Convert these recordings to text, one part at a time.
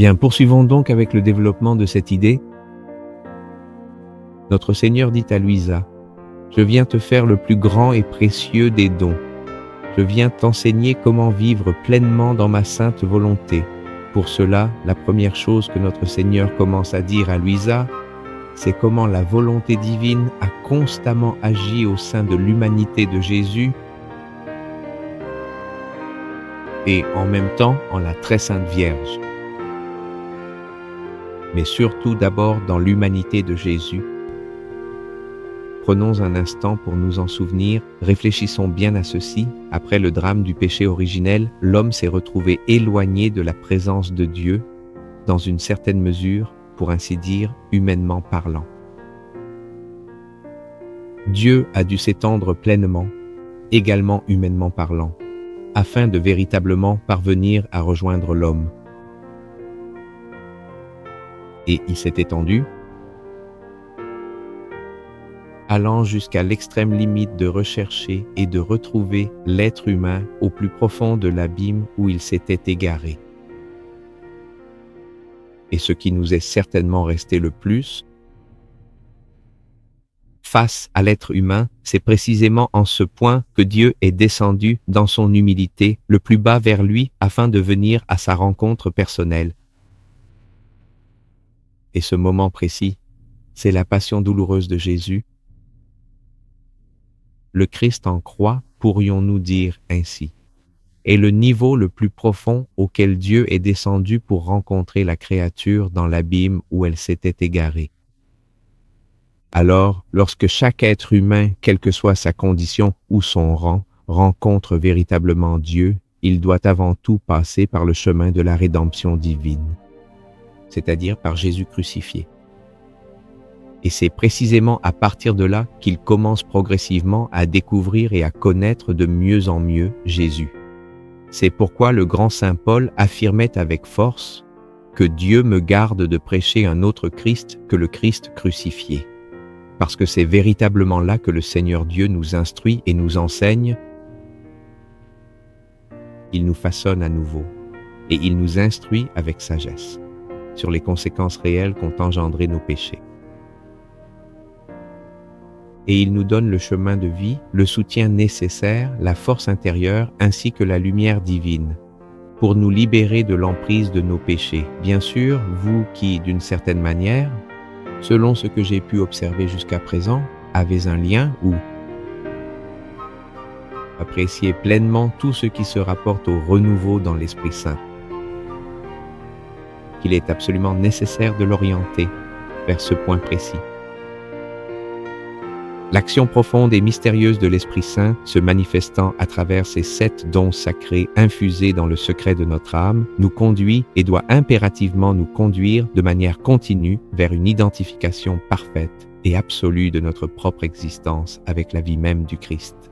Bien, poursuivons donc avec le développement de cette idée. Notre Seigneur dit à Louisa, « Je viens te faire le plus grand et précieux des dons. Je viens t'enseigner comment vivre pleinement dans ma sainte volonté. » Pour cela, la première chose que notre Seigneur commence à dire à Louisa, c'est comment la volonté divine a constamment agi au sein de l'humanité de Jésus et en même temps en la très sainte Vierge. Mais surtout d'abord dans l'humanité de Jésus. Prenons un instant pour nous en souvenir, réfléchissons bien à ceci. Après le drame du péché originel, l'homme s'est retrouvé éloigné de la présence de Dieu, dans une certaine mesure, pour ainsi dire, humainement parlant. Dieu a dû s'étendre pleinement, également humainement parlant, afin de véritablement parvenir à rejoindre l'homme. Et il s'est étendu, allant jusqu'à l'extrême limite de rechercher et de retrouver l'être humain au plus profond de l'abîme où il s'était égaré. Et ce qui nous est certainement resté le plus, face à l'être humain, c'est précisément en ce point que Dieu est descendu dans son humilité le plus bas vers lui afin de venir à sa rencontre personnelle. Et ce moment précis, c'est la passion douloureuse de Jésus. Le Christ en croix, pourrions-nous dire ainsi, est le niveau le plus profond auquel Dieu est descendu pour rencontrer la créature dans l'abîme où elle s'était égarée. Alors, lorsque chaque être humain, quelle que soit sa condition ou son rang, rencontre véritablement Dieu, il doit avant tout passer par le chemin de la rédemption divine, c'est-à-dire par Jésus crucifié. Et c'est précisément à partir de là qu'il commence progressivement à découvrir et à connaître de mieux en mieux Jésus. C'est pourquoi le grand saint Paul affirmait avec force que Dieu me garde de prêcher un autre Christ que le Christ crucifié. Parce que c'est véritablement là que le Seigneur Dieu nous instruit et nous enseigne. Il nous façonne à nouveau et il nous instruit avec sagesse sur les conséquences réelles qu'ont engendré nos péchés. Et il nous donne le chemin de vie, le soutien nécessaire, la force intérieure ainsi que la lumière divine pour nous libérer de l'emprise de nos péchés. Bien sûr, vous qui, d'une certaine manière, selon ce que j'ai pu observer jusqu'à présent, avez un lien ou appréciez pleinement tout ce qui se rapporte au renouveau dans l'Esprit Saint, qu'il est absolument nécessaire de l'orienter vers ce point précis. L'action profonde et mystérieuse de l'Esprit Saint se manifestant à travers ces 7 dons sacrés infusés dans le secret de notre âme, nous conduit et doit impérativement nous conduire de manière continue vers une identification parfaite et absolue de notre propre existence avec la vie même du Christ.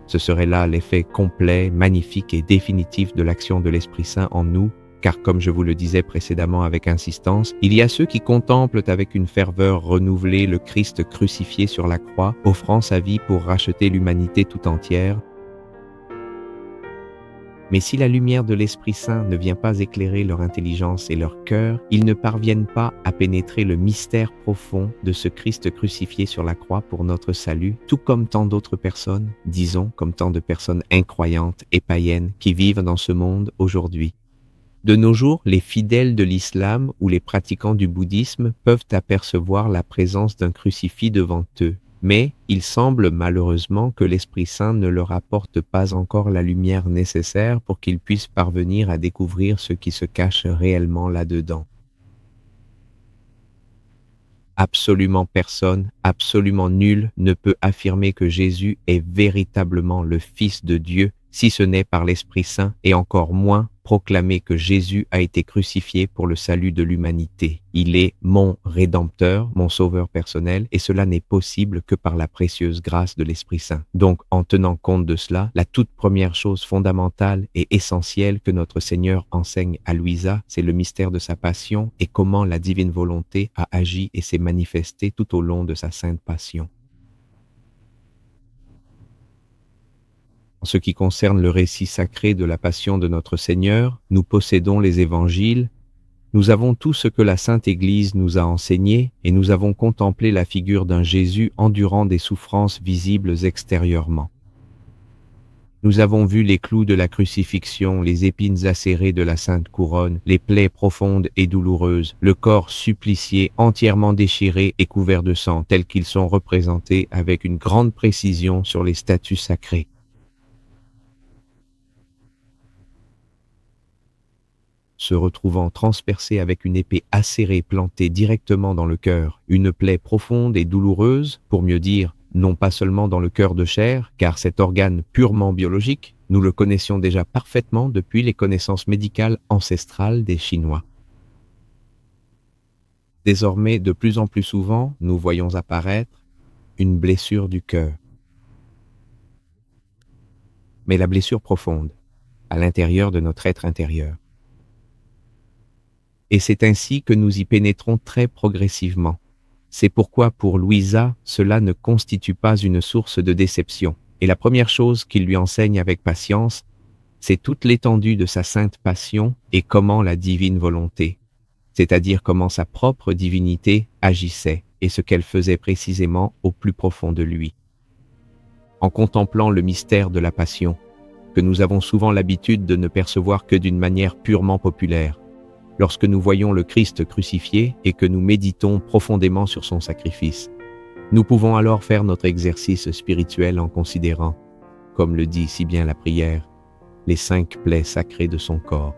Ce serait là l'effet complet, magnifique et définitif de l'action de l'Esprit Saint en nous, car comme je vous le disais précédemment avec insistance, il y a ceux qui contemplent avec une ferveur renouvelée le Christ crucifié sur la croix, offrant sa vie pour racheter l'humanité tout entière. Mais si la lumière de l'Esprit Saint ne vient pas éclairer leur intelligence et leur cœur, ils ne parviennent pas à pénétrer le mystère profond de ce Christ crucifié sur la croix pour notre salut, tout comme tant d'autres personnes, disons comme tant de personnes incroyantes et païennes qui vivent dans ce monde aujourd'hui. De nos jours, les fidèles de l'islam ou les pratiquants du bouddhisme peuvent apercevoir la présence d'un crucifix devant eux, mais il semble malheureusement que l'Esprit Saint ne leur apporte pas encore la lumière nécessaire pour qu'ils puissent parvenir à découvrir ce qui se cache réellement là-dedans. Absolument personne, absolument nul ne peut affirmer que Jésus est véritablement le Fils de Dieu, si ce n'est par l'Esprit Saint, et encore moins proclamer que Jésus a été crucifié pour le salut de l'humanité. Il est mon Rédempteur, mon Sauveur personnel, et cela n'est possible que par la précieuse grâce de l'Esprit Saint. Donc, en tenant compte de cela, la toute première chose fondamentale et essentielle que notre Seigneur enseigne à Louisa, c'est le mystère de sa passion et comment la divine volonté a agi et s'est manifestée tout au long de sa sainte passion. En ce qui concerne le récit sacré de la passion de notre Seigneur, nous possédons les évangiles Nous avons tout ce que la Sainte Église nous a enseigné et nous avons contemplé la figure d'un Jésus endurant des souffrances visibles extérieurement. Nous avons vu les clous de la crucifixion, les épines acérées de la sainte couronne, les plaies profondes et douloureuses, le corps supplicié, entièrement déchiré et couvert de sang, tels qu'ils sont représentés avec une grande précision sur les statues sacrées. Se retrouvant transpercé avec une épée acérée plantée directement dans le cœur, une plaie profonde et douloureuse, pour mieux dire, non pas seulement dans le cœur de chair, car cet organe purement biologique, nous le connaissions déjà parfaitement depuis les connaissances médicales ancestrales des Chinois. Désormais, de plus en plus souvent, nous voyons apparaître une blessure du cœur. Mais la blessure profonde, à l'intérieur de notre être intérieur. Et c'est ainsi que nous y pénétrons très progressivement. C'est pourquoi pour Louisa, cela ne constitue pas une source de déception. Et la première chose qu'il lui enseigne avec patience, c'est toute l'étendue de sa sainte passion et comment la divine volonté, c'est-à-dire comment sa propre divinité agissait et ce qu'elle faisait précisément au plus profond de lui. En contemplant le mystère de la passion, que nous avons souvent l'habitude de ne percevoir que d'une manière purement populaire, lorsque nous voyons le Christ crucifié et que nous méditons profondément sur son sacrifice, nous pouvons alors faire notre exercice spirituel en considérant, comme le dit si bien la prière, les 5 plaies sacrées de son corps.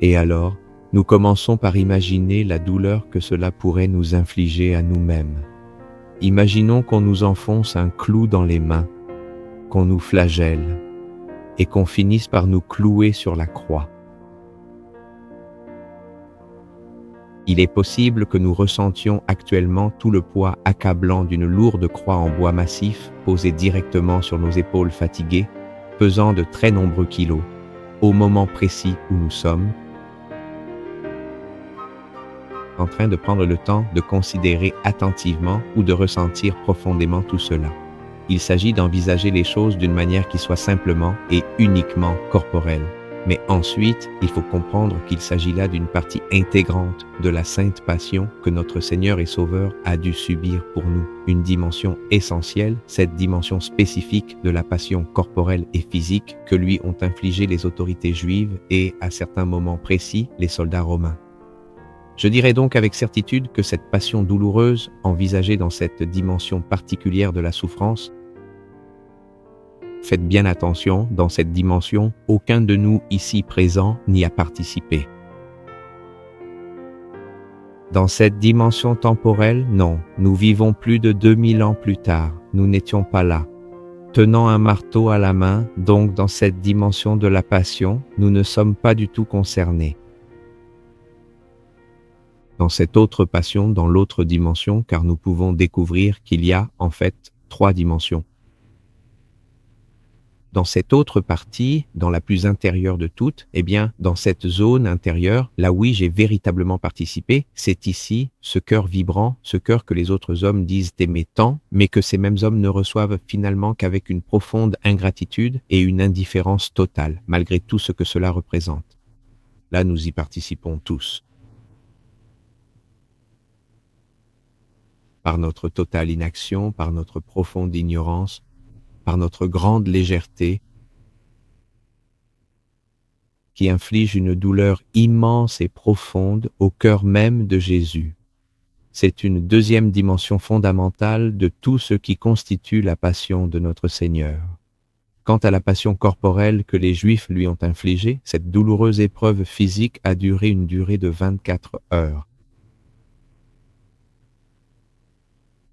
Et alors, nous commençons par imaginer la douleur que cela pourrait nous infliger à nous-mêmes. Imaginons qu'on nous enfonce un clou dans les mains, qu'on nous flagelle et qu'on finisse par nous clouer sur la croix. Il est possible que nous ressentions actuellement tout le poids accablant d'une lourde croix en bois massif posée directement sur nos épaules fatiguées, pesant de très nombreux kilos, au moment précis où nous sommes, en train de prendre le temps de considérer attentivement ou de ressentir profondément tout cela. Il s'agit d'envisager les choses d'une manière qui soit simplement et uniquement corporelle. Mais ensuite, il faut comprendre qu'il s'agit là d'une partie intégrante de la sainte passion que notre Seigneur et Sauveur a dû subir pour nous. Une dimension essentielle, cette dimension spécifique de la passion corporelle et physique que lui ont infligé les autorités juives et, à certains moments précis, les soldats romains. Je dirais donc avec certitude que cette passion douloureuse, envisagée dans cette dimension particulière de la souffrance, faites bien attention, dans cette dimension, aucun de nous ici présents n'y a participé. Dans cette dimension temporelle, non, nous vivons plus de 2000 ans plus tard, nous n'étions pas là. Tenant un marteau à la main, donc dans cette dimension de la passion, nous ne sommes pas du tout concernés. Dans cette autre passion, dans l'autre dimension, car nous pouvons découvrir qu'il y a, en fait, 3 dimensions. Dans cette autre partie, dans la plus intérieure de toutes, eh bien, dans cette zone intérieure, là oui, j'ai véritablement participé, c'est ici, ce cœur vibrant, ce cœur que les autres hommes disent aimer tant, mais que ces mêmes hommes ne reçoivent finalement qu'avec une profonde ingratitude et une indifférence totale, malgré tout ce que cela représente. Là, nous y participons tous. Par notre totale inaction, par notre profonde ignorance, par notre grande légèreté, qui inflige une douleur immense et profonde au cœur même de Jésus. C'est une deuxième dimension fondamentale de tout ce qui constitue la passion de notre Seigneur. Quant à la passion corporelle que les Juifs lui ont infligée, cette douloureuse épreuve physique a duré une durée de 24 heures.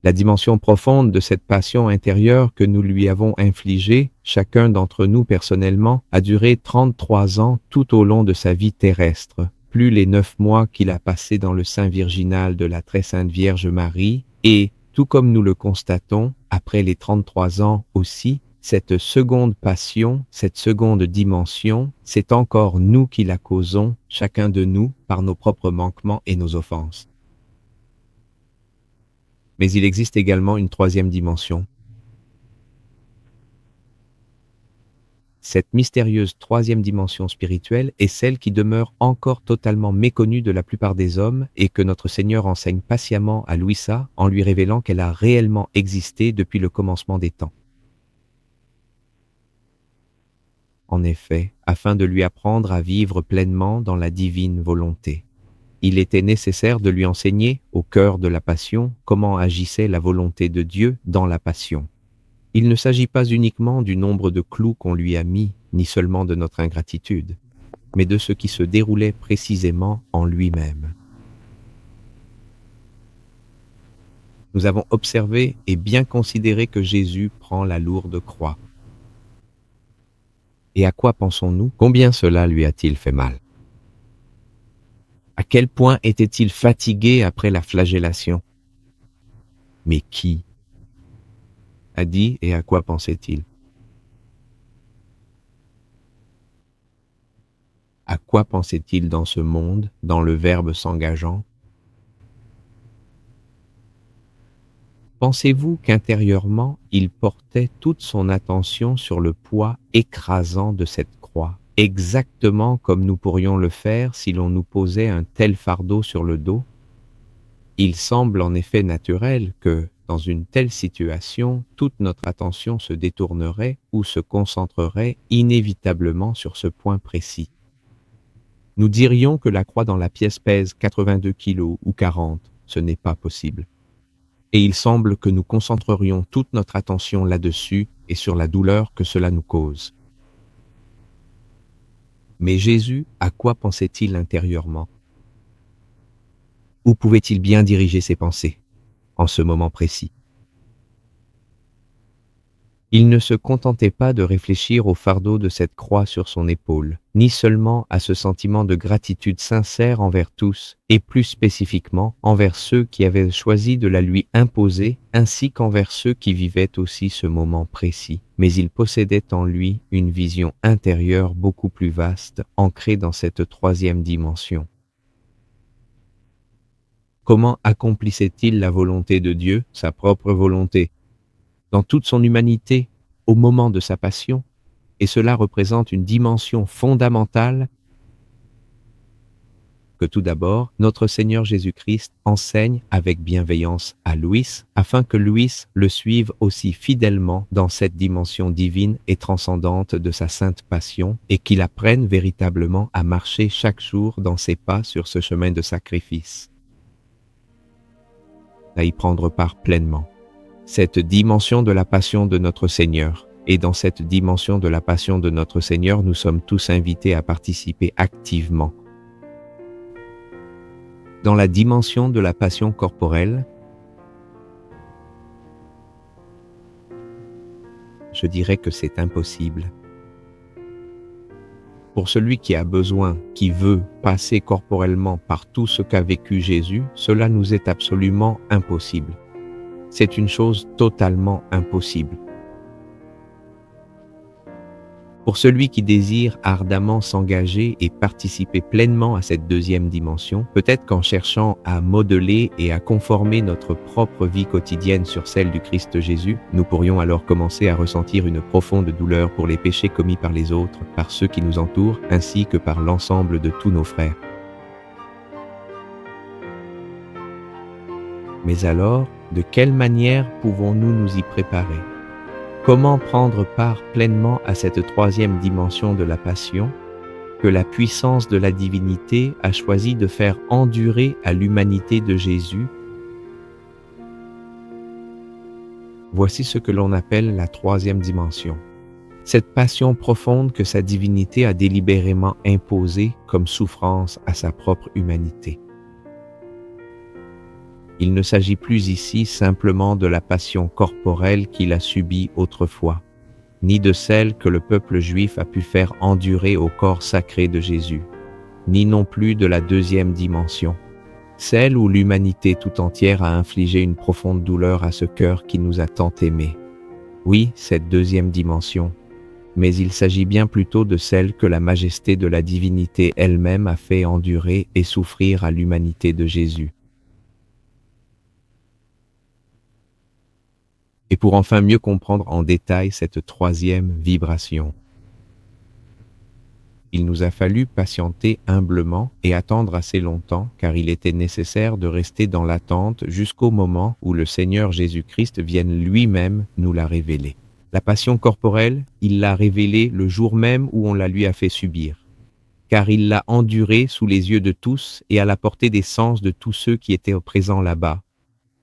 La dimension profonde de cette passion intérieure que nous lui avons infligée, chacun d'entre nous personnellement, a duré 33 ans tout au long de sa vie terrestre, plus les 9 mois qu'il a passés dans le sein virginal de la très sainte Vierge Marie, et, tout comme nous le constatons, après les 33 ans aussi, cette seconde passion, cette seconde dimension, c'est encore nous qui la causons, chacun de nous, par nos propres manquements et nos offenses. Mais il existe également une troisième dimension. Cette mystérieuse troisième dimension spirituelle est celle qui demeure encore totalement méconnue de la plupart des hommes et que notre Seigneur enseigne patiemment à Louisa en lui révélant qu'elle a réellement existé depuis le commencement des temps. En effet, afin de lui apprendre à vivre pleinement dans la divine volonté. Il était nécessaire de lui enseigner, au cœur de la passion, comment agissait la volonté de Dieu dans la passion. Il ne s'agit pas uniquement du nombre de clous qu'on lui a mis, ni seulement de notre ingratitude, mais de ce qui se déroulait précisément en lui-même. Nous avons observé et bien considéré que Jésus prend la lourde croix. Et à quoi pensons-nous? Combien cela lui a-t-il fait mal? À quel point était-il fatigué après la flagellation? Mais qui a dit et à quoi pensait-il? À quoi pensait-il dans ce monde, dans le Verbe s'engageant? Pensez-vous qu'intérieurement, il portait toute son attention sur le poids écrasant de cette croix, exactement comme nous pourrions le faire si l'on nous posait un tel fardeau sur le dos? Il semble en effet naturel que, dans une telle situation, toute notre attention se détournerait ou se concentrerait inévitablement sur ce point précis. Nous dirions que la croix dans la pièce pèse 82 kilos ou 40, ce n'est pas possible. Et il semble que nous concentrerions toute notre attention là-dessus et sur la douleur que cela nous cause. Mais Jésus, à quoi pensait-il intérieurement? Où pouvait-il bien diriger ses pensées, en ce moment précis? Il ne se contentait pas de réfléchir au fardeau de cette croix sur son épaule, ni seulement à ce sentiment de gratitude sincère envers tous, et plus spécifiquement envers ceux qui avaient choisi de la lui imposer, ainsi qu'envers ceux qui vivaient aussi ce moment précis. Mais il possédait en lui une vision intérieure beaucoup plus vaste, ancrée dans cette troisième dimension. Comment accomplissait-il la volonté de Dieu, sa propre volonté? Dans toute son humanité, au moment de sa passion, et cela représente une dimension fondamentale que tout d'abord, notre Seigneur Jésus-Christ enseigne avec bienveillance à Louis, afin que Louis le suive aussi fidèlement dans cette dimension divine et transcendante de sa sainte passion, et qu'il apprenne véritablement à marcher chaque jour dans ses pas sur ce chemin de sacrifice, à y prendre part pleinement. Cette dimension de la passion de notre Seigneur. Et dans cette dimension de la passion de notre Seigneur, nous sommes tous invités à participer activement. Dans la dimension de la passion corporelle, je dirais que c'est impossible. Pour celui qui a besoin, qui veut passer corporellement par tout ce qu'a vécu Jésus, cela nous est absolument impossible. C'est une chose totalement impossible. Pour celui qui désire ardemment s'engager et participer pleinement à cette deuxième dimension, peut-être qu'en cherchant à modeler et à conformer notre propre vie quotidienne sur celle du Christ Jésus, nous pourrions alors commencer à ressentir une profonde douleur pour les péchés commis par les autres, par ceux qui nous entourent, ainsi que par l'ensemble de tous nos frères. Mais alors, de quelle manière pouvons-nous nous y préparer? Comment prendre part pleinement à cette troisième dimension de la passion que la puissance de la divinité a choisi de faire endurer à l'humanité de Jésus? Voici ce que l'on appelle la troisième dimension. Cette passion profonde que sa divinité a délibérément imposée comme souffrance à sa propre humanité. Il ne s'agit plus ici simplement de la passion corporelle qu'il a subie autrefois, ni de celle que le peuple juif a pu faire endurer au corps sacré de Jésus, ni non plus de la deuxième dimension, celle où l'humanité tout entière a infligé une profonde douleur à ce cœur qui nous a tant aimés. Oui, cette deuxième dimension, mais il s'agit bien plutôt de celle que la majesté de la divinité elle-même a fait endurer et souffrir à l'humanité de Jésus. Et pour enfin mieux comprendre en détail cette troisième vibration, Il nous a fallu patienter humblement et attendre assez longtemps, car il était nécessaire de rester dans l'attente jusqu'au moment où le Seigneur Jésus-Christ vienne lui-même nous la révéler. La passion corporelle, il l'a révélée le jour même où on la lui a fait subir, car il l'a endurée sous les yeux de tous et à la portée des sens de tous ceux qui étaient présents là-bas.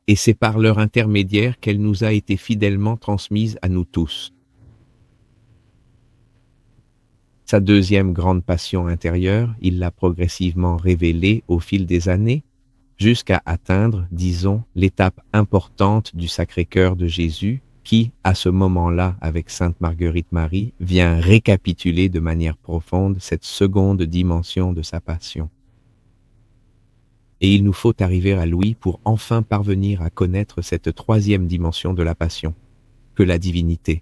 Et c'est par leur intermédiaire qu'elle nous a été fidèlement transmise à nous tous. Sa deuxième grande passion intérieure, il l'a progressivement révélée au fil des années, jusqu'à atteindre, disons, l'étape importante du Sacré-Cœur de Jésus, qui, à ce moment-là, avec Sainte Marguerite Marie, vient récapituler de manière profonde cette seconde dimension de sa passion. Et il nous faut arriver à Louis pour enfin parvenir à connaître cette troisième dimension de la passion, que la divinité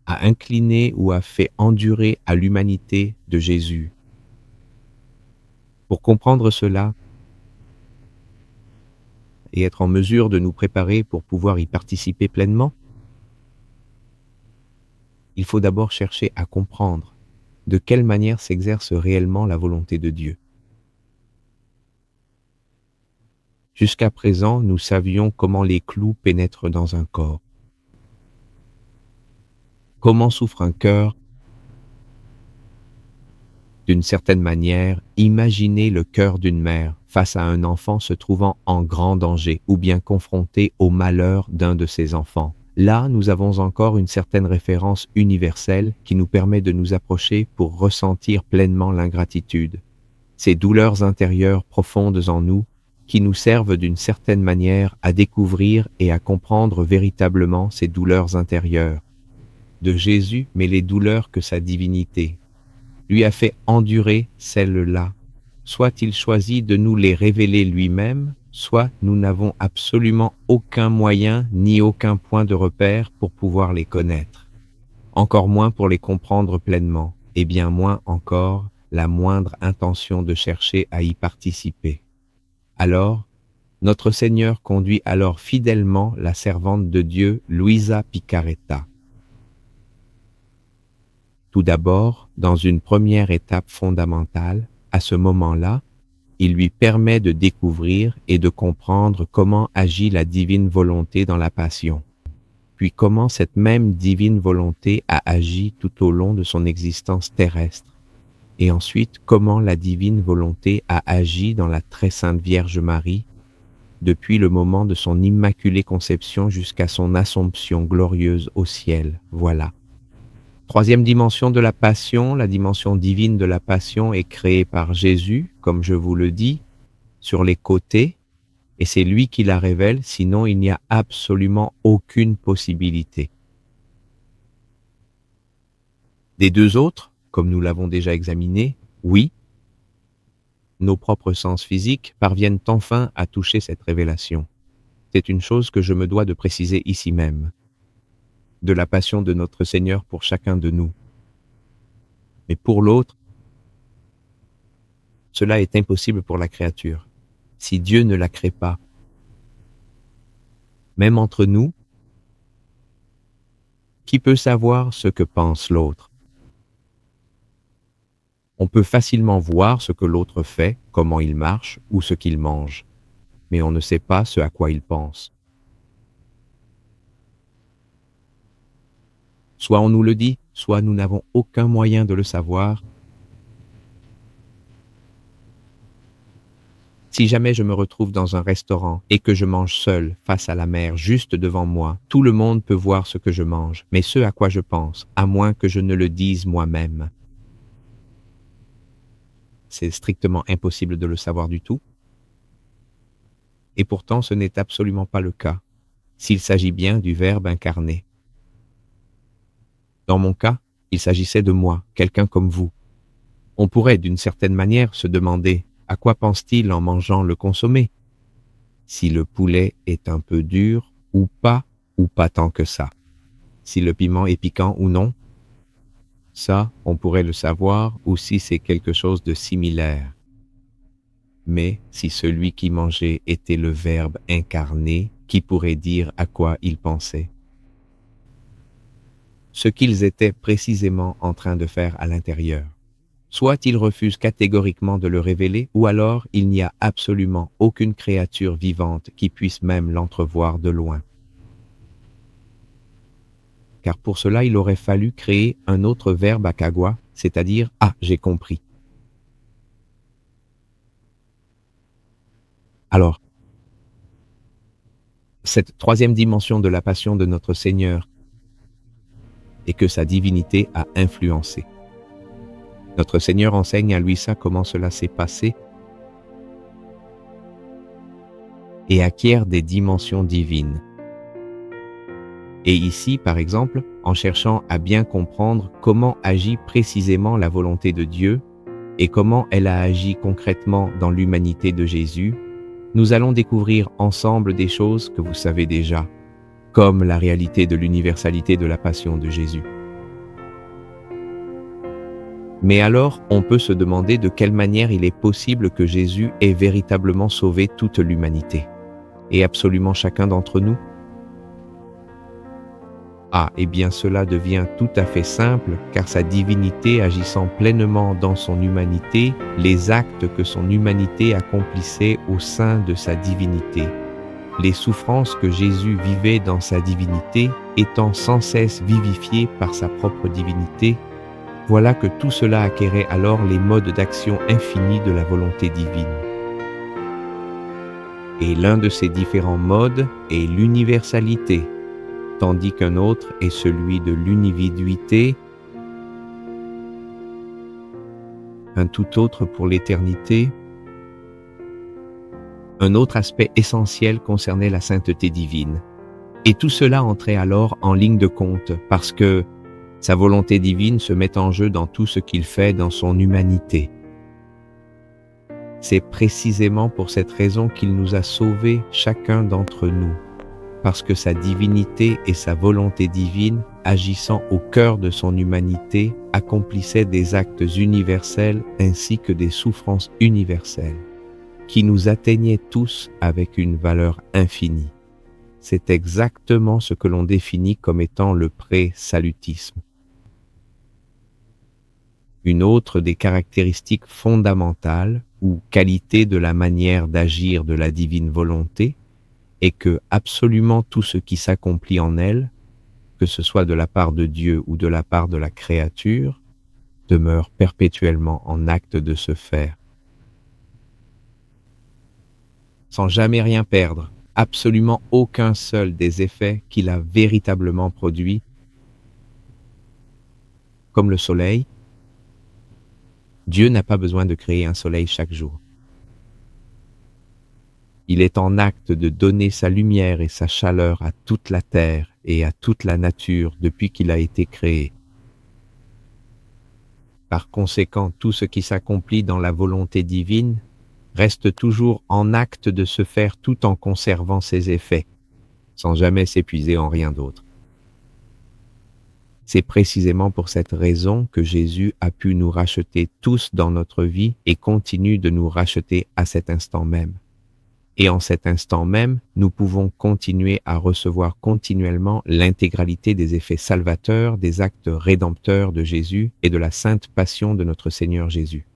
a incliné ou a fait endurer à l'humanité de Jésus. Pour comprendre cela et être en mesure de nous préparer pour pouvoir y participer pleinement, il faut d'abord chercher à comprendre de quelle manière s'exerce réellement la volonté de Dieu. Jusqu'à présent, nous savions comment les clous pénètrent dans un corps, comment souffre un cœur. D'une certaine manière, imaginez le cœur d'une mère face à un enfant se trouvant en grand danger ou bien confronté au malheur d'un de ses enfants. Là, nous avons encore une certaine référence universelle qui nous permet de nous approcher pour ressentir pleinement l'ingratitude. Ces douleurs intérieures profondes en nous qui nous servent d'une certaine manière à découvrir et à comprendre véritablement ces douleurs intérieures de Jésus, mais les douleurs que sa divinité lui a fait endurer celles-là. Soit il choisit de nous les révéler lui-même, soit nous n'avons absolument aucun moyen ni aucun point de repère pour pouvoir les connaître. Encore moins pour les comprendre pleinement, et bien moins encore la moindre intention de chercher à y participer. Alors, notre Seigneur conduit alors fidèlement la servante de Dieu, Luisa Picaretta. Tout d'abord, dans une première étape fondamentale, à ce moment-là, il lui permet de découvrir et de comprendre comment agit la divine volonté dans la passion, puis comment cette même divine volonté a agi tout au long de son existence terrestre, et ensuite comment la divine volonté a agi dans la très sainte Vierge Marie, depuis le moment de son immaculée conception jusqu'à son assomption glorieuse au ciel. Voilà. Troisième dimension de la passion, la dimension divine de la passion est créée par Jésus, comme je vous le dis, sur les côtés, et c'est lui qui la révèle, sinon il n'y a absolument aucune possibilité. Des deux autres, comme nous l'avons déjà examiné, oui, nos propres sens physiques parviennent enfin à toucher cette révélation. C'est une chose que je me dois de préciser ici même, de la passion de notre Seigneur pour chacun de nous. Mais pour l'autre, cela est impossible pour la créature. Si Dieu ne la crée pas, même entre nous, qui peut savoir ce que pense l'autre? On peut facilement voir ce que l'autre fait, comment il marche ou ce qu'il mange, mais on ne sait pas ce à quoi il pense. Soit on nous le dit, soit nous n'avons aucun moyen de le savoir. Si jamais je me retrouve dans un restaurant et que je mange seul, face à la mer, juste devant moi, tout le monde peut voir ce que je mange, mais ce à quoi je pense, à moins que je ne le dise moi-même. C'est strictement impossible de le savoir du tout. Et pourtant, ce n'est absolument pas le cas, s'il s'agit bien du Verbe incarné. Dans mon cas, il s'agissait de moi, quelqu'un comme vous. On pourrait, d'une certaine manière, se demander à quoi pense-t-il en mangeant le consommé? Si le poulet est un peu dur ou pas tant que ça. Si le piment est piquant ou non. Ça, on pourrait le savoir, ou si c'est quelque chose de similaire. Mais si celui qui mangeait était le Verbe incarné, qui pourrait dire à quoi il pensait? ce qu'ils étaient précisément en train de faire à l'intérieur. Soit ils refusent catégoriquement de le révéler, ou alors il n'y a absolument aucune créature vivante qui puisse même l'entrevoir de loin. Car pour cela, il aurait fallu créer un autre verbe akagwa, c'est-à-dire « Ah, j'ai compris ». Alors, cette troisième dimension de la passion de notre Seigneur est que sa divinité a influencé. Notre Seigneur enseigne à Luisa comment cela s'est passé et acquiert des dimensions divines. Et ici, par exemple, en cherchant à bien comprendre comment agit précisément la volonté de Dieu et comment elle a agi concrètement dans l'humanité de Jésus, nous allons découvrir ensemble des choses que vous savez déjà, comme la réalité de l'universalité de la passion de Jésus. Mais alors, on peut se demander de quelle manière il est possible que Jésus ait véritablement sauvé toute l'humanité, et absolument chacun d'entre nous. Ah, eh bien cela devient tout à fait simple, car sa divinité agissant pleinement dans son humanité, les actes que son humanité accomplissait au sein de sa divinité, les souffrances que Jésus vivait dans sa divinité, étant sans cesse vivifiées par sa propre divinité, voilà que tout cela acquérait alors les modes d'action infinis de la volonté divine. Et l'un de ces différents modes est l'universalité, tandis qu'un autre est celui de l'unividuité, un tout autre pour l'éternité. Un autre aspect essentiel concernait la sainteté divine. Et tout cela entrait alors en ligne de compte, parce que sa volonté divine se met en jeu dans tout ce qu'il fait dans son humanité. C'est précisément pour cette raison qu'il nous a sauvés chacun d'entre nous, parce que sa divinité et sa volonté divine, agissant au cœur de son humanité, accomplissaient des actes universels ainsi que des souffrances universelles, qui nous atteignaient tous avec une valeur infinie. C'est exactement ce que l'on définit comme étant le pré-salutisme. Une autre des caractéristiques fondamentales ou qualités de la manière d'agir de la divine volonté est que absolument tout ce qui s'accomplit en elle, que ce soit de la part de Dieu ou de la part de la créature, demeure perpétuellement en acte de se faire. Sans jamais rien perdre, absolument aucun seul des effets qu'il a véritablement produits, comme le soleil. Dieu n'a pas besoin de créer un soleil chaque jour. Il est en acte de donner sa lumière et sa chaleur à toute la terre et à toute la nature depuis qu'il a été créé. Par conséquent, tout ce qui s'accomplit dans la volonté divine reste toujours en acte de se faire tout en conservant ses effets, sans jamais s'épuiser en rien d'autre. C'est précisément pour cette raison que Jésus a pu nous racheter tous dans notre vie et continue de nous racheter à cet instant même. Et en cet instant même, nous pouvons continuer à recevoir continuellement l'intégralité des effets salvateurs, des actes rédempteurs de Jésus et de la sainte passion de notre Seigneur Jésus.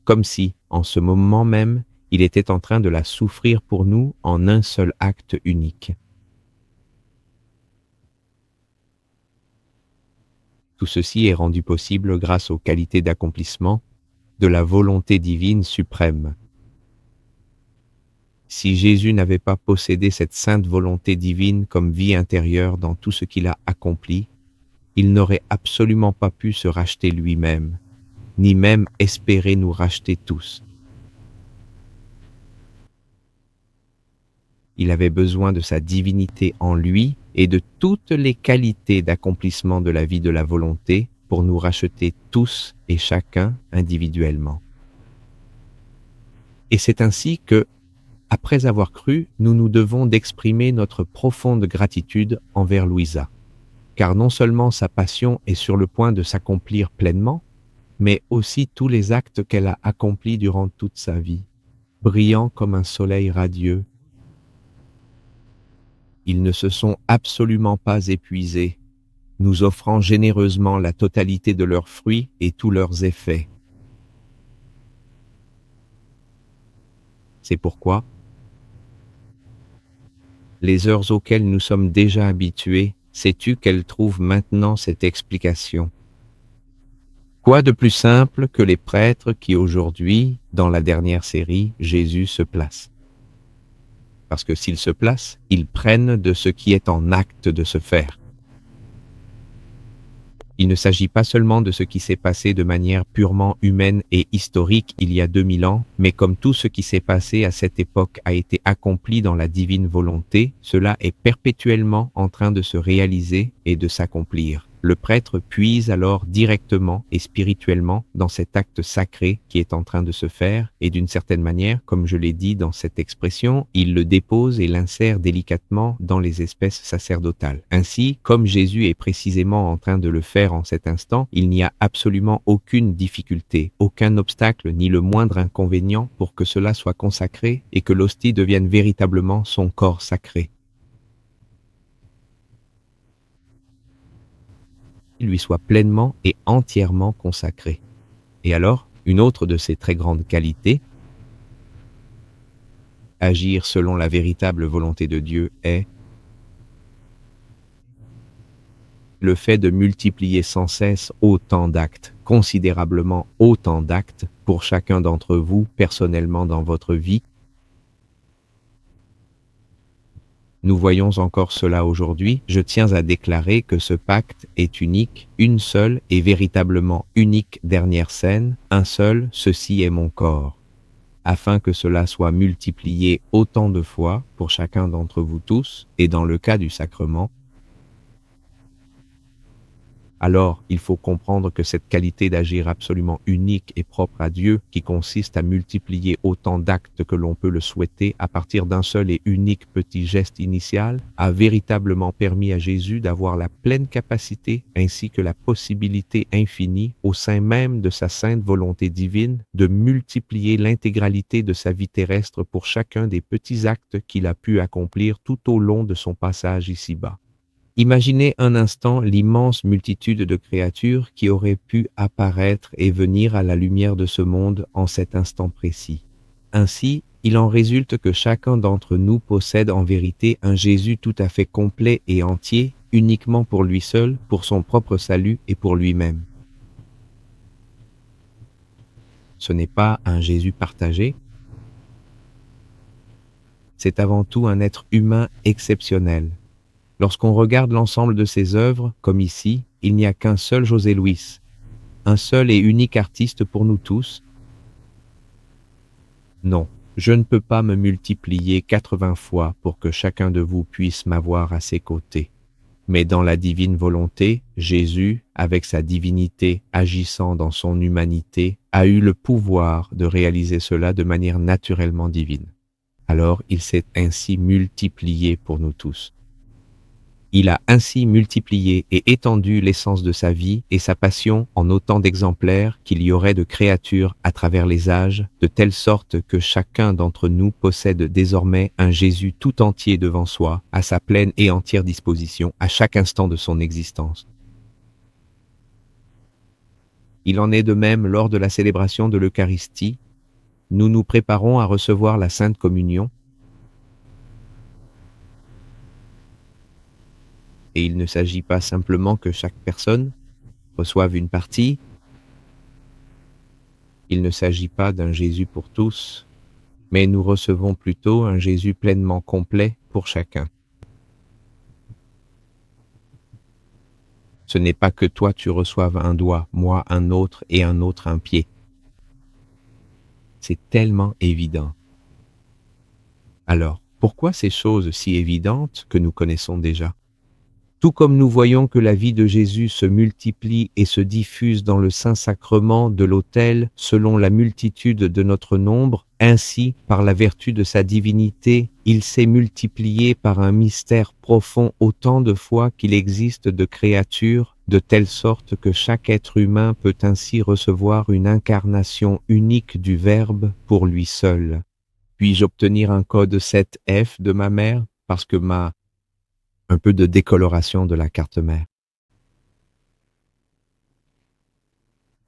Comme si, en ce moment même, il était en train de la souffrir pour nous en un seul acte unique. Tout ceci est rendu possible grâce aux qualités d'accomplissement de la volonté divine suprême. Si Jésus n'avait pas possédé cette sainte volonté divine comme vie intérieure dans tout ce qu'il a accompli, il n'aurait absolument pas pu se racheter lui-même, ni même espérer nous racheter tous. Il avait besoin de sa divinité en lui et de toutes les qualités d'accomplissement de la vie de la volonté pour nous racheter tous et chacun individuellement. Et c'est ainsi que, après avoir cru, nous nous devons d'exprimer notre profonde gratitude envers Luisa, car non seulement sa passion est sur le point de s'accomplir pleinement, mais aussi tous les actes qu'elle a accomplis durant toute sa vie, brillants comme un soleil radieux. Ils ne se sont absolument pas épuisés, nous offrant généreusement la totalité de leurs fruits et tous leurs effets. C'est pourquoi les heures auxquelles nous sommes déjà habitués, sais-tu qu'elles trouvent maintenant cette explication? Quoi de plus simple que les prêtres qui aujourd'hui, dans la dernière série, Jésus se place? Parce que s'ils se placent, ils prennent de ce qui est en acte de se faire. Il ne s'agit pas seulement de ce qui s'est passé de manière purement humaine et historique il y a 2000 ans, mais comme tout ce qui s'est passé à cette époque a été accompli dans la divine volonté, cela est perpétuellement en train de se réaliser et de s'accomplir. Le prêtre puise alors directement et spirituellement dans cet acte sacré qui est en train de se faire et d'une certaine manière, comme je l'ai dit dans cette expression, il le dépose et l'insère délicatement dans les espèces sacerdotales. Ainsi, comme Jésus est précisément en train de le faire en cet instant, il n'y a absolument aucune difficulté, aucun obstacle ni le moindre inconvénient pour que cela soit consacré et que l'hostie devienne véritablement son corps sacré. Lui soit pleinement et entièrement consacré. Et alors, une autre de ses très grandes qualités, agir selon la véritable volonté de Dieu, est le fait de multiplier sans cesse autant d'actes, considérablement autant d'actes pour chacun d'entre vous personnellement dans votre vie. Nous voyons encore cela aujourd'hui. Je tiens à déclarer que ce pacte est unique, une seule et véritablement unique dernière scène, un seul, ceci est mon corps. Afin que cela soit multiplié autant de fois pour chacun d'entre vous tous, et dans le cas du sacrement, alors il faut comprendre que cette qualité d'agir absolument unique et propre à Dieu, qui consiste à multiplier autant d'actes que l'on peut le souhaiter à partir d'un seul et unique petit geste initial, a véritablement permis à Jésus d'avoir la pleine capacité ainsi que la possibilité infinie, au sein même de sa sainte volonté divine, de multiplier l'intégralité de sa vie terrestre pour chacun des petits actes qu'il a pu accomplir tout au long de son passage ici-bas. Imaginez un instant l'immense multitude de créatures qui auraient pu apparaître et venir à la lumière de ce monde en cet instant précis. Ainsi, il en résulte que chacun d'entre nous possède en vérité un Jésus tout à fait complet et entier, uniquement pour lui seul, pour son propre salut et pour lui-même. Ce n'est pas un Jésus partagé, c'est avant tout un être humain exceptionnel. Lorsqu'on regarde l'ensemble de ses œuvres, comme ici, il n'y a qu'un seul José Luis, un seul et unique artiste pour nous tous. Non, je ne peux pas me multiplier 80 fois pour que chacun de vous puisse m'avoir à ses côtés. Mais dans la divine volonté, Jésus, avec sa divinité agissant dans son humanité, a eu le pouvoir de réaliser cela de manière naturellement divine. Alors il s'est ainsi multiplié pour nous tous. Il a ainsi multiplié et étendu l'essence de sa vie et sa passion en autant d'exemplaires qu'il y aurait de créatures à travers les âges, de telle sorte que chacun d'entre nous possède désormais un Jésus tout entier devant soi, à sa pleine et entière disposition à chaque instant de son existence. Il en est de même lors de la célébration de l'Eucharistie. Nous nous préparons à recevoir la Sainte Communion, et il ne s'agit pas simplement que chaque personne reçoive une partie. Il ne s'agit pas d'un Jésus pour tous, mais nous recevons plutôt un Jésus pleinement complet pour chacun. Ce n'est pas que toi tu reçoives un doigt, moi un autre et un autre un pied. C'est tellement évident. Alors, pourquoi ces choses si évidentes que nous connaissons déjà? Tout comme nous voyons que la vie de Jésus se multiplie et se diffuse dans le Saint-Sacrement de l'autel selon la multitude de notre nombre, ainsi, par la vertu de sa divinité, il s'est multiplié par un mystère profond autant de fois qu'il existe de créatures, de telle sorte que chaque être humain peut ainsi recevoir une incarnation unique du Verbe pour lui seul. Puis-je obtenir un code 7F de ma mère parce que un peu de décoloration de la carte mère.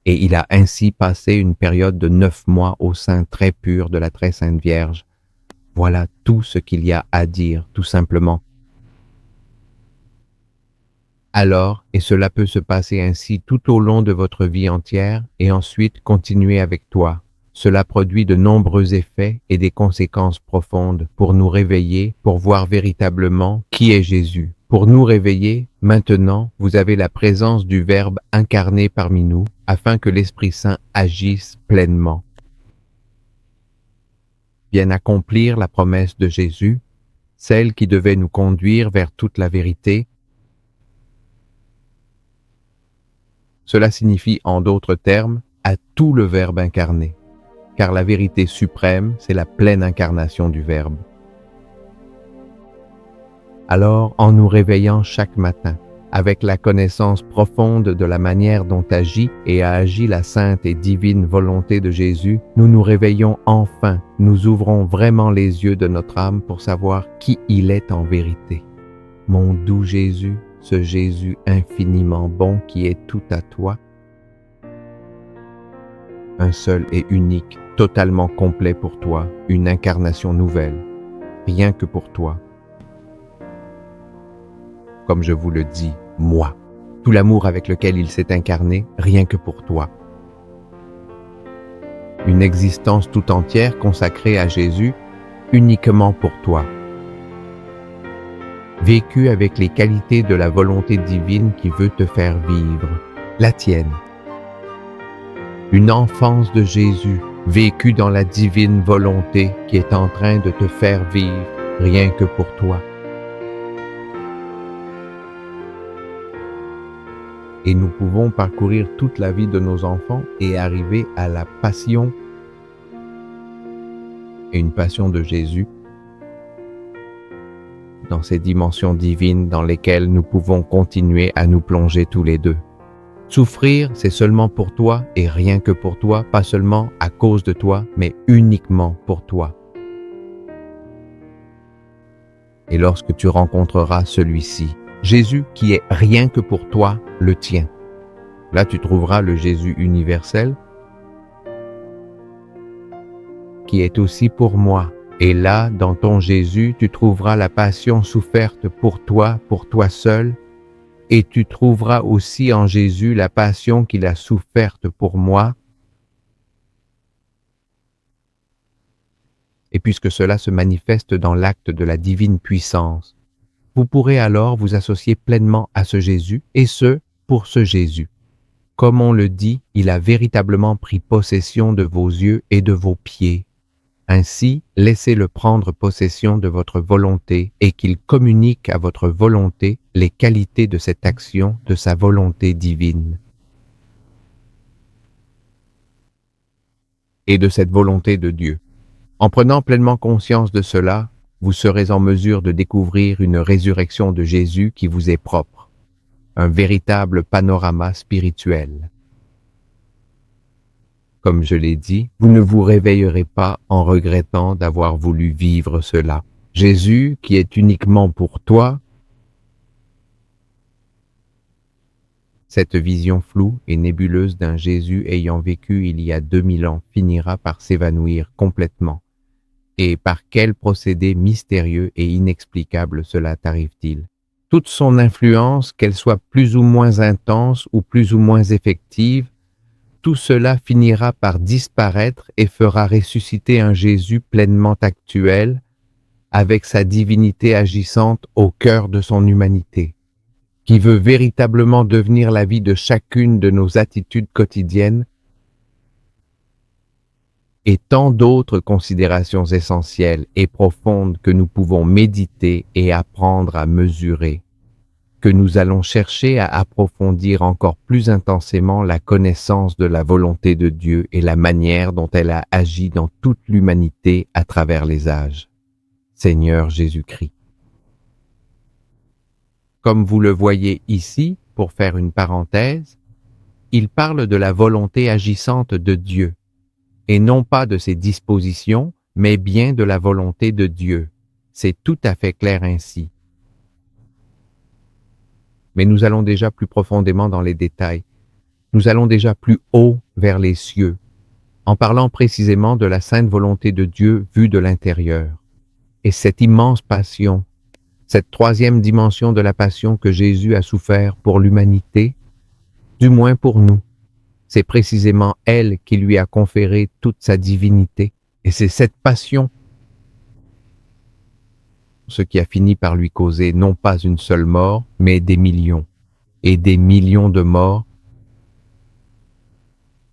et il a ainsi passé une période de 9 mois au sein très pur de la très sainte Vierge. Voilà tout ce qu'il y a à dire, tout simplement. Alors, et cela peut se passer ainsi tout au long de votre vie entière, et ensuite continuer avec toi. Cela produit de nombreux effets et des conséquences profondes pour nous réveiller, pour voir véritablement qui est Jésus. Pour nous réveiller, maintenant, vous avez la présence du Verbe incarné parmi nous, afin que l'Esprit Saint agisse pleinement. Vienne accomplir la promesse de Jésus, celle qui devait nous conduire vers toute la vérité. Cela signifie, en d'autres termes, à tout le Verbe incarné, car la vérité suprême, c'est la pleine incarnation du Verbe. Alors, en nous réveillant chaque matin, avec la connaissance profonde de la manière dont agit et a agi la sainte et divine volonté de Jésus, nous nous réveillons enfin, nous ouvrons vraiment les yeux de notre âme pour savoir qui il est en vérité. Mon doux Jésus, ce Jésus infiniment bon qui est tout à toi, un seul et unique, totalement complet pour toi, une incarnation nouvelle, rien que pour toi. Comme je vous le dis, moi, tout l'amour avec lequel il s'est incarné, rien que pour toi. Une existence tout entière consacrée à Jésus, uniquement pour toi. Vécue avec les qualités de la volonté divine qui veut te faire vivre, la tienne. Une enfance de Jésus, vécue dans la divine volonté qui est en train de te faire vivre, rien que pour toi. Et nous pouvons parcourir toute la vie de nos enfants et arriver à la passion, et une passion de Jésus, dans ces dimensions divines dans lesquelles nous pouvons continuer à nous plonger tous les deux. Souffrir, c'est seulement pour toi et rien que pour toi, pas seulement à cause de toi, mais uniquement pour toi. Et lorsque tu rencontreras celui-ci, Jésus qui est rien que pour toi, le tien. Là, tu trouveras le Jésus universel qui est aussi pour moi. Et là, dans ton Jésus, tu trouveras la passion soufferte pour toi seul, et tu trouveras aussi en Jésus la passion qu'il a soufferte pour moi. Et puisque cela se manifeste dans l'acte de la divine puissance, vous pourrez alors vous associer pleinement à ce Jésus, et ce, pour ce Jésus. Comme on le dit, il a véritablement pris possession de vos yeux et de vos pieds. Ainsi, laissez-le prendre possession de votre volonté et qu'il communique à votre volonté les qualités de cette action de sa volonté divine. Et de cette volonté de Dieu. En prenant pleinement conscience de cela, vous serez en mesure de découvrir une résurrection de Jésus qui vous est propre, un véritable panorama spirituel. Comme je l'ai dit, vous ne vous réveillerez pas en regrettant d'avoir voulu vivre cela. Jésus, qui est uniquement pour toi, cette vision floue et nébuleuse d'un Jésus ayant vécu il y a 2000 ans finira par s'évanouir complètement. Et par quel procédé mystérieux et inexplicable cela t'arrive-t-il? Toute son influence, qu'elle soit plus ou moins intense ou plus ou moins effective, tout cela finira par disparaître et fera ressusciter un Jésus pleinement actuel, avec sa divinité agissante au cœur de son humanité, qui veut véritablement devenir la vie de chacune de nos attitudes quotidiennes, et tant d'autres considérations essentielles et profondes que nous pouvons méditer et apprendre à mesurer, que nous allons chercher à approfondir encore plus intensément la connaissance de la volonté de Dieu et la manière dont elle a agi dans toute l'humanité à travers les âges. Seigneur Jésus-Christ. Comme vous le voyez ici, pour faire une parenthèse, il parle de la volonté agissante de Dieu, et non pas de ses dispositions, mais bien de la volonté de Dieu. C'est tout à fait clair ainsi. Mais nous allons déjà plus profondément dans les détails. nous allons déjà plus haut vers les cieux, en parlant précisément de la sainte volonté de Dieu vue de l'intérieur. Et cette immense passion, cette troisième dimension de la passion que Jésus a souffert pour l'humanité, du moins pour nous, c'est précisément elle qui lui a conféré toute sa divinité. Et c'est cette passion ce qui a fini par lui causer non pas une seule mort, mais des millions et des millions de morts.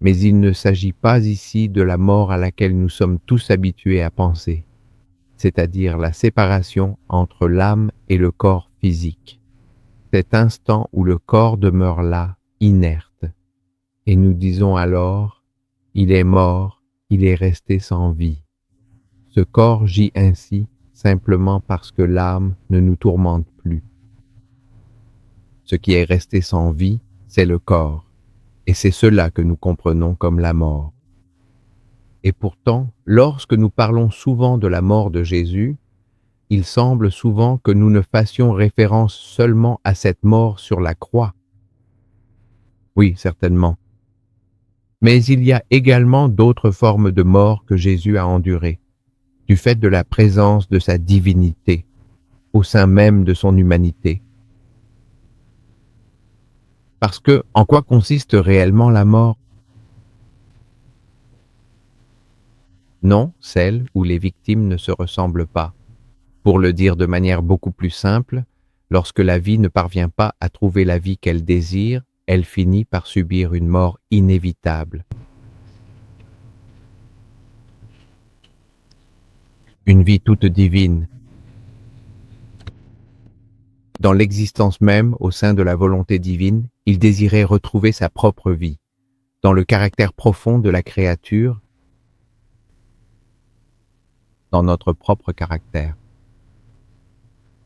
Mais il ne s'agit pas ici de la mort à laquelle nous sommes tous habitués à penser, c'est-à-dire la séparation entre l'âme et le corps physique. Cet instant où le corps demeure là, inerte, et nous disons alors, il est mort, il est resté sans vie. Ce corps gît ainsi simplement parce que l'âme ne nous tourmente plus. Ce qui est resté sans vie, c'est le corps, et c'est cela que nous comprenons comme la mort. Et pourtant, lorsque nous parlons souvent de la mort de Jésus, il semble souvent que nous ne fassions référence seulement à cette mort sur la croix. Oui, certainement. Mais il y a également d'autres formes de mort que Jésus a endurées, du fait de la présence de sa divinité, au sein même de son humanité. Parce que, en quoi consiste réellement la mort? Non, celle où les victimes ne se ressemblent pas. Pour le dire de manière beaucoup plus simple, lorsque la vie ne parvient pas à trouver la vie qu'elle désire, elle finit par subir une mort inévitable. Une vie toute divine. Dans l'existence même, au sein de la volonté divine, il désirait retrouver sa propre vie. Dans le caractère profond de la créature, dans notre propre caractère.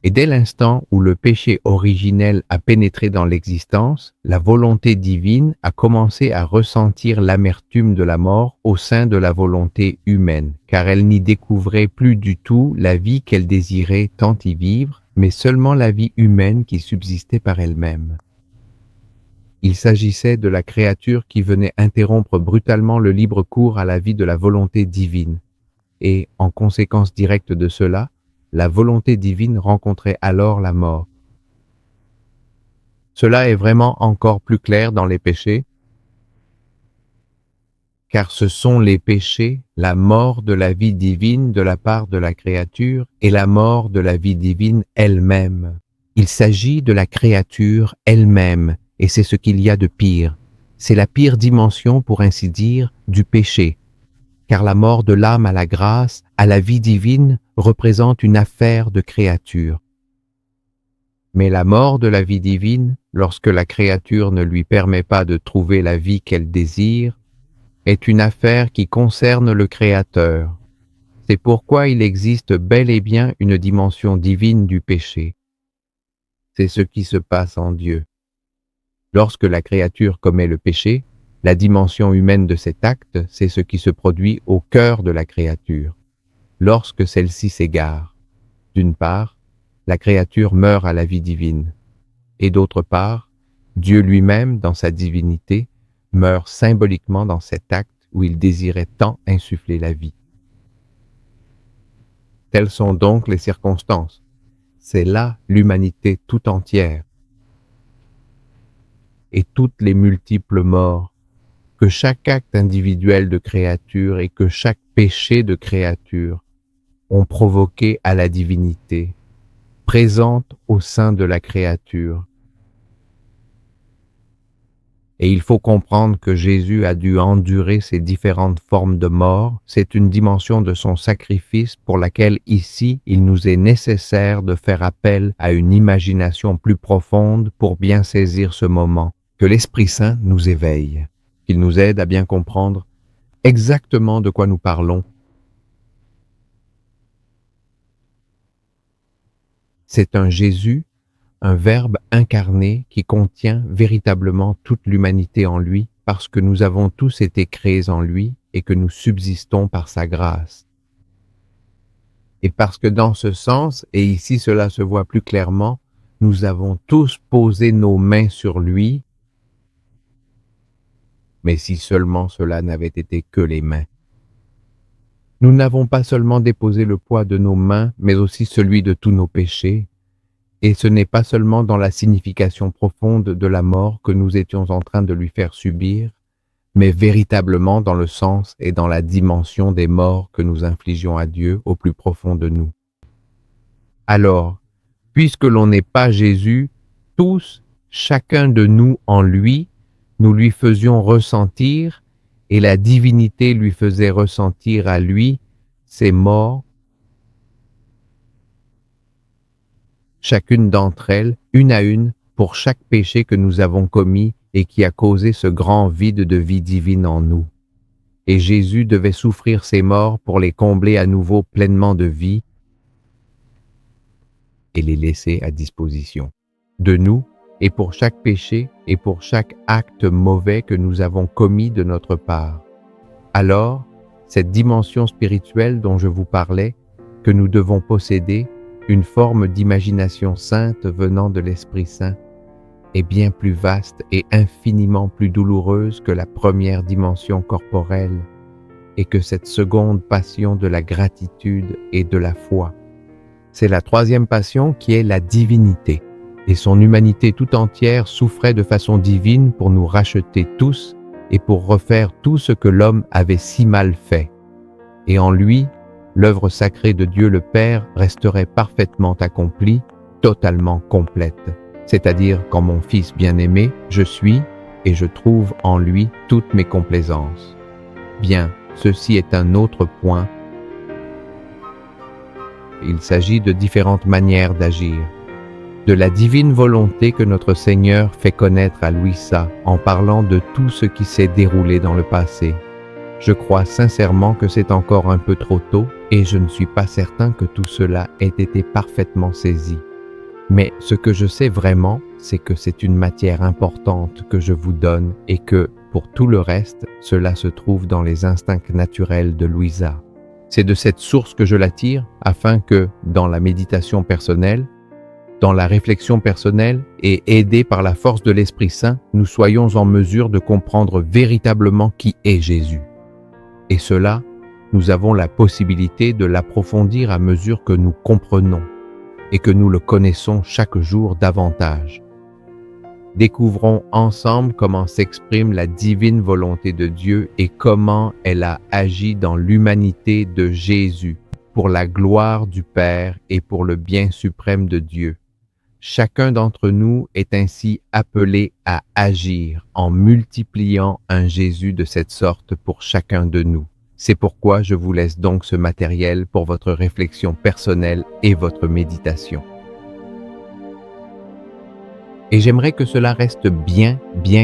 Et dès l'instant où le péché originel a pénétré dans l'existence, la volonté divine a commencé à ressentir l'amertume de la mort au sein de la volonté humaine, car elle n'y découvrait plus du tout la vie qu'elle désirait tant y vivre, mais seulement la vie humaine qui subsistait par elle-même. Il s'agissait de la créature qui venait interrompre brutalement le libre cours à la vie de la volonté divine. Et, en conséquence directe de cela, la volonté divine rencontrait alors la mort. Cela est vraiment encore plus clair dans les péchés, car ce sont les péchés, la mort de la vie divine de la part de la créature et la mort de la vie divine elle-même. Il s'agit de la créature elle-même, et c'est ce qu'il y a de pire. C'est la pire dimension, pour ainsi dire, du péché, car la mort de l'âme à la grâce, à la vie divine, représente une affaire de créature. Mais la mort de la vie divine, lorsque la créature ne lui permet pas de trouver la vie qu'elle désire, est une affaire qui concerne le Créateur. C'est pourquoi il existe bel et bien une dimension divine du péché. C'est ce qui se passe en Dieu. Lorsque la créature commet le péché, la dimension humaine de cet acte, c'est ce qui se produit au cœur de la créature. Lorsque celle-ci s'égare, d'une part, la créature meurt à la vie divine, et d'autre part, Dieu lui-même, dans sa divinité, meurt symboliquement dans cet acte où il désirait tant insuffler la vie. Telles sont donc les circonstances. C'est là l'humanité tout entière. Et toutes les multiples morts que chaque acte individuel de créature et que chaque péché de créature ont provoqué à la divinité, présente au sein de la créature. Et il faut comprendre que Jésus a dû endurer ces différentes formes de mort. C'est une dimension de son sacrifice pour laquelle ici il nous est nécessaire de faire appel à une imagination plus profonde pour bien saisir ce moment. Que l'Esprit Saint nous éveille, qu'il nous aide à bien comprendre exactement de quoi nous parlons. C'est un Jésus, un Verbe incarné qui contient véritablement toute l'humanité en lui, parce que nous avons tous été créés en lui et que nous subsistons par sa grâce. Et parce que dans ce sens, et ici cela se voit plus clairement, nous avons tous posé nos mains sur lui, mais si seulement cela n'avait été que les mains. Nous n'avons pas seulement déposé le poids de nos mains, mais aussi celui de tous nos péchés, et ce n'est pas seulement dans la signification profonde de la mort que nous étions en train de lui faire subir, mais véritablement dans le sens et dans la dimension des morts que nous infligions à Dieu au plus profond de nous. Alors, puisque l'on n'est pas Jésus, tous, chacun de nous en lui, nous lui faisions ressentir, et la divinité lui faisait ressentir à lui ses morts, chacune d'entre elles, une à une, pour chaque péché que nous avons commis et qui a causé ce grand vide de vie divine en nous. Et Jésus devait souffrir ces morts pour les combler à nouveau pleinement de vie et les laisser à disposition de nous, et pour chaque péché et pour chaque acte mauvais que nous avons commis de notre part. Alors, cette dimension spirituelle dont je vous parlais, que nous devons posséder, une forme d'imagination sainte venant de l'Esprit Saint, est bien plus vaste et infiniment plus douloureuse que la première dimension corporelle, et que cette seconde passion de la gratitude et de la foi. C'est la troisième passion qui est la divinité, et son humanité tout entière souffrait de façon divine pour nous racheter tous et pour refaire tout ce que l'homme avait si mal fait. Et en lui, l'œuvre sacrée de Dieu le Père resterait parfaitement accomplie, totalement complète. C'est-à-dire qu'en mon Fils bien-aimé, je suis et je trouve en lui toutes mes complaisances. Bien, ceci est un autre point. Il s'agit de différentes manières d'agir. De la divine volonté que notre Seigneur fait connaître à Louisa en parlant de tout ce qui s'est déroulé dans le passé. Je crois sincèrement que c'est encore un peu trop tôt et je ne suis pas certain que tout cela ait été parfaitement saisi. Mais ce que je sais vraiment, c'est que c'est une matière importante que je vous donne et que, pour tout le reste, cela se trouve dans les instincts naturels de Louisa. C'est de cette source que je la tire afin que, dans la méditation personnelle, dans la réflexion personnelle et aidés par la force de l'Esprit Saint, nous soyons en mesure de comprendre véritablement qui est Jésus. Et cela, nous avons la possibilité de l'approfondir à mesure que nous comprenons et que nous le connaissons chaque jour davantage. Découvrons ensemble comment s'exprime la divine volonté de Dieu et comment elle a agi dans l'humanité de Jésus pour la gloire du Père et pour le bien suprême de Dieu. Chacun d'entre nous est ainsi appelé à agir en multipliant un Jésus de cette sorte pour chacun de nous. C'est pourquoi je vous laisse donc ce matériel pour votre réflexion personnelle et votre méditation. Et j'aimerais que cela reste bien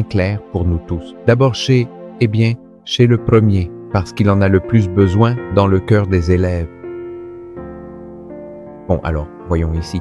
clair pour nous tous. D'abord chez le premier, parce qu'il en a le plus besoin dans le cœur des élèves. Bon, alors, voyons ici.